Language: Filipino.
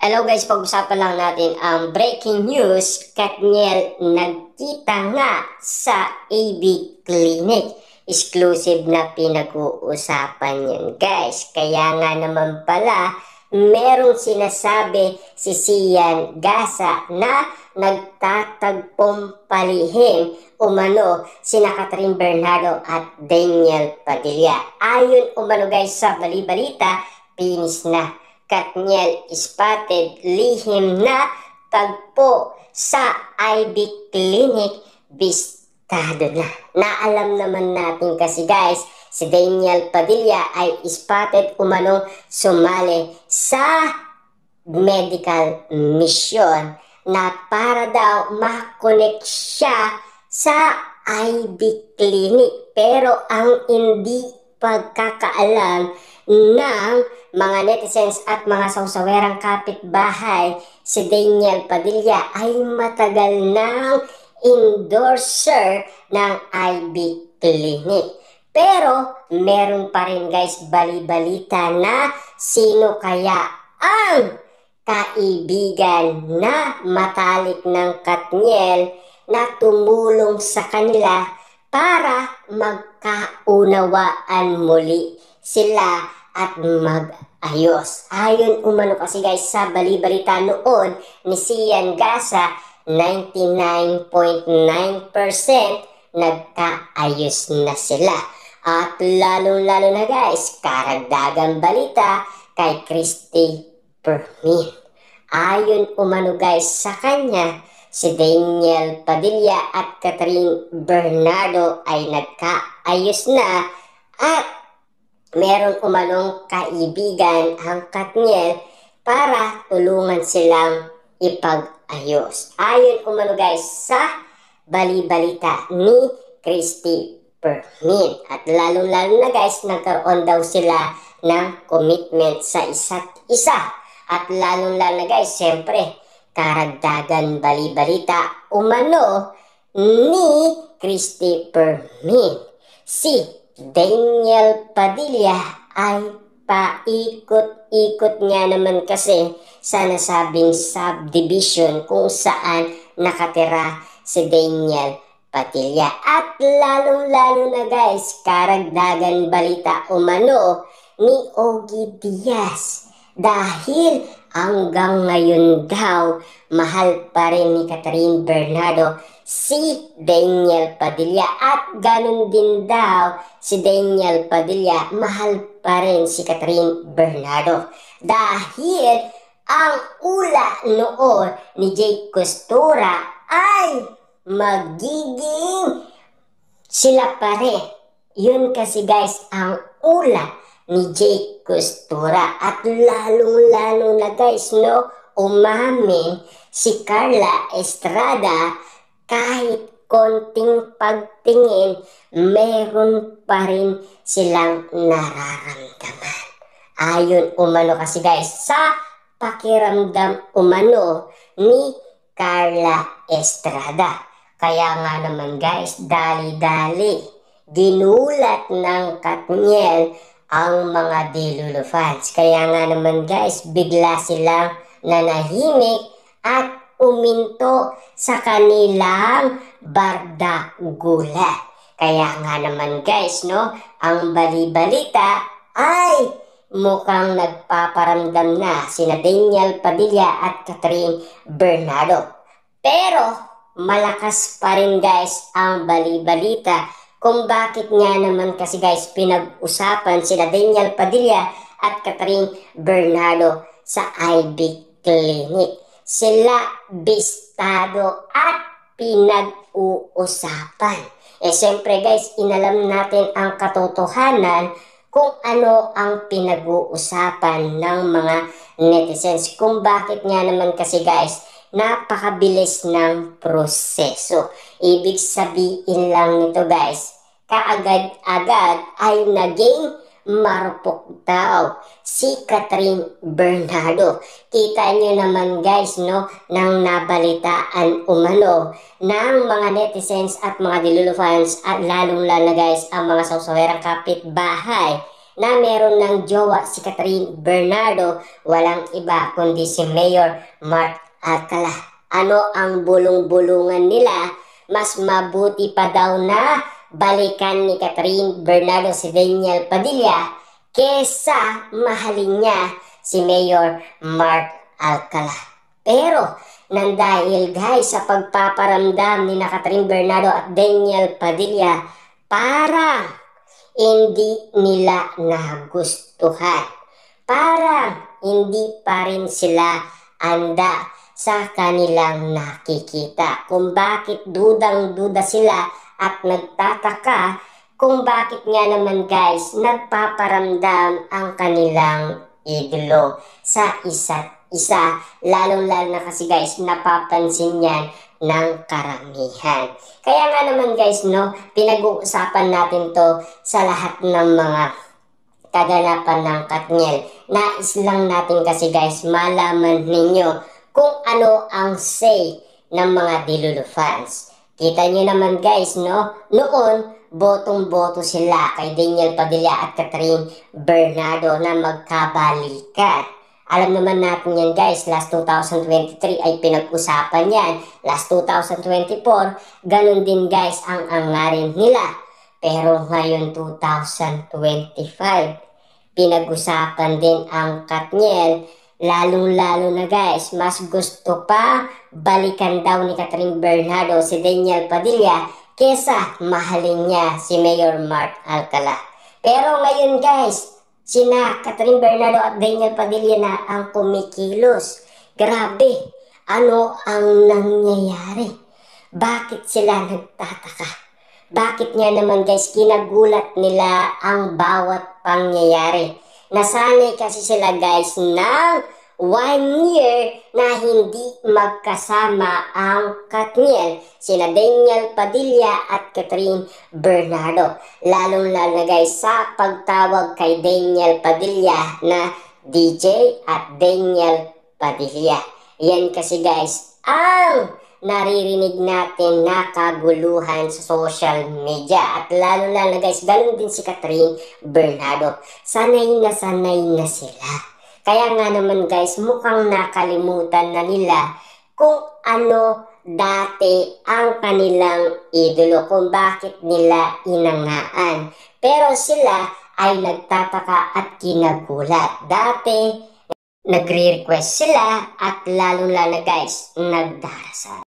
Hello guys, pag-usapan lang natin ang breaking news. Katniel nagkita nga sa AB Clinic. Exclusive na pinag-uusapan yun guys. Kaya nga naman pala, merong sinasabi si Sian Gasa na nagtatagpong palihim umano sina Catherine Bernardo at Daniel Padilla. Ayon umano guys sa bali-balita, finish na. Katniel spotted lihim na tagpo sa IB Clinic, bistado na. Naalam naman natin kasi guys, si Daniel Padilla ay spotted umanong sumali sa medical mission na para daw makonect siya sa IB Clinic. Pero ang hindi pagkakaalam ng mga netizens at mga sausawerang kapitbahay, si Daniel Padilla ay matagal ng endorser ng IB Clinic. Pero meron pa rin guys bali-balita na sino kaya ang kaibigan na matalik ng Katniel na tumulong sa kanila para magkaunawaan muli sila at mag-ayos. Ayon umano kasi guys sa bali-balita noon ni Sian Gasa, 99.9% nagkaayos na sila. At lalong-lalo na guys, karagdagang balita kay Christy Permin. Ayon umano guys sa kanya, si Daniel Padilla at Catherine Bernardo ay nagkaayos na at meron umanong kaibigan ang Katniel para tulungan silang ipag-ayos. Ayon umano guys sa bali-balita ni Christy Permin. At lalong-lalo na guys, nagkaroon daw sila ng commitment sa isa't isa. At lalong-lalo na guys, siyempre, karagdagan bali-balita umano ni Christy Permin. Si Daniel Padilla ay paikot-ikot nga naman kasi sa nasabing subdivision kung saan nakatira si Daniel Padilla. At lalong-lalo na guys, karagdagan balita umano ni Ogie Diaz. Dahil hanggang ngayon daw, mahal pa rin ni Catherine Bernardo si Daniel Padilla. At ganun din daw si Daniel Padilla, mahal pa rin si Catherine Bernardo. Dahil ang ula noon ni Jake Costura ay magiging sila pare. Yun kasi guys ang ula ni Jake Costura. At lalong-lalo na guys, no, umamin si Carla Estrada kahit konting pagtingin, meron pa rin silang nararamdaman. Ayon umano kasi guys sa pakiramdam umano ni Carla Estrada. Kaya nga naman guys, dali-dali ginulat ng Katniel ang mga Delulu fans. Kaya nga naman guys, bigla silang nanahimik at uminto sa kanilang bardagulan. Kaya nga naman guys, no, ang bali-balita ay mukhang nagpaparamdam na sina Daniel Padilla at Catherine Bernardo. Pero malakas pa rin guys ang bali-balita kung bakit nga naman kasi guys pinag-usapan sila Daniel Padilla at Catherine Bernardo sa IB Clinic. Sila bistado at pinag-uusapan. Siyempre guys, inalam natin ang katotohanan kung ano ang pinag-uusapan ng mga netizens. Kung bakit nga naman kasi guys, napakabilis ng proseso. Ibig sabihin lang nito guys, kaagad-agad ay naging marupok daw si Catherine Bernardo. Kita nyo naman guys, no, nang nabalitaan umano ng mga netizens at mga Delulu fans at lalong-lalo guys ang mga sausawerang kapitbahay na meron ng jowa si Catherine Bernardo, walang iba kundi si Mayor Mark Alcala. Ano ang bulong-bulungan nila? Mas mabuti pa daw na balikan ni Catherine Bernardo si Daniel Padilla kesa mahalin niya si Mayor Mark Alcala. Pero nang dahil guys sa pagpaparamdam ni Catherine Bernardo at Daniel Padilla, parang hindi nila nagustuhan. Parang hindi pa rin sila anda sa kanilang nakikita. Kung bakit dudang-duda sila at nagtataka kung bakit nga naman guys nagpaparamdam ang kanilang idolo sa isa't isa, lalong-lalo na kasi guys napapansin yan ng karamihan. Kaya nga naman guys pinag-uusapan natin to sa lahat ng mga kaganapan ng Katniel. Nais lang natin kasi guys malaman ninyo kung ano ang say ng mga Delulu fans. Kita nyo naman guys noon botong-boto sila kay Daniel Padilla at Catherine Bernardo na magkabalikan. Alam naman natin yan guys, last 2023 ay pinag-usapan yan. Last 2024, ganun din guys ang angarin nila. Pero ngayon 2025, pinag-usapan din ang Katniel. Lalong-lalo na guys, mas gusto pa balikan daw ni Catherine Bernardo si Daniel Padilla kesa mahalin niya si Mayor Mark Alcala. Pero ngayon guys, sina Catherine Bernardo at Daniel Padilla na ang kumikilos. Grabe, ano ang nangyayari? Bakit sila nagtataka? Bakit nga naman guys kinagulat nila ang bawat pangyayari? Nasanay kasi sila guys ng 1 year na hindi magkasama ang Katniel, sina Daniel Padilla at Catherine Bernardo. Lalong-lalo na guys sa pagtawag kay Daniel Padilla na DJ at Daniel Padilla. Yan kasi guys ang naririnig natin na kaguluhan sa social media. At lalo-lalo na guys, ganun din si Catherine Bernardo. Sanay na sila. Kaya nga naman guys, mukhang nakalimutan na nila kung ano dati ang kanilang idolo, kung bakit nila inangaan. Pero sila ay nagtataka at kinagulat. Dati, nagre-request sila at lalong-lalo guys, nagdarasal.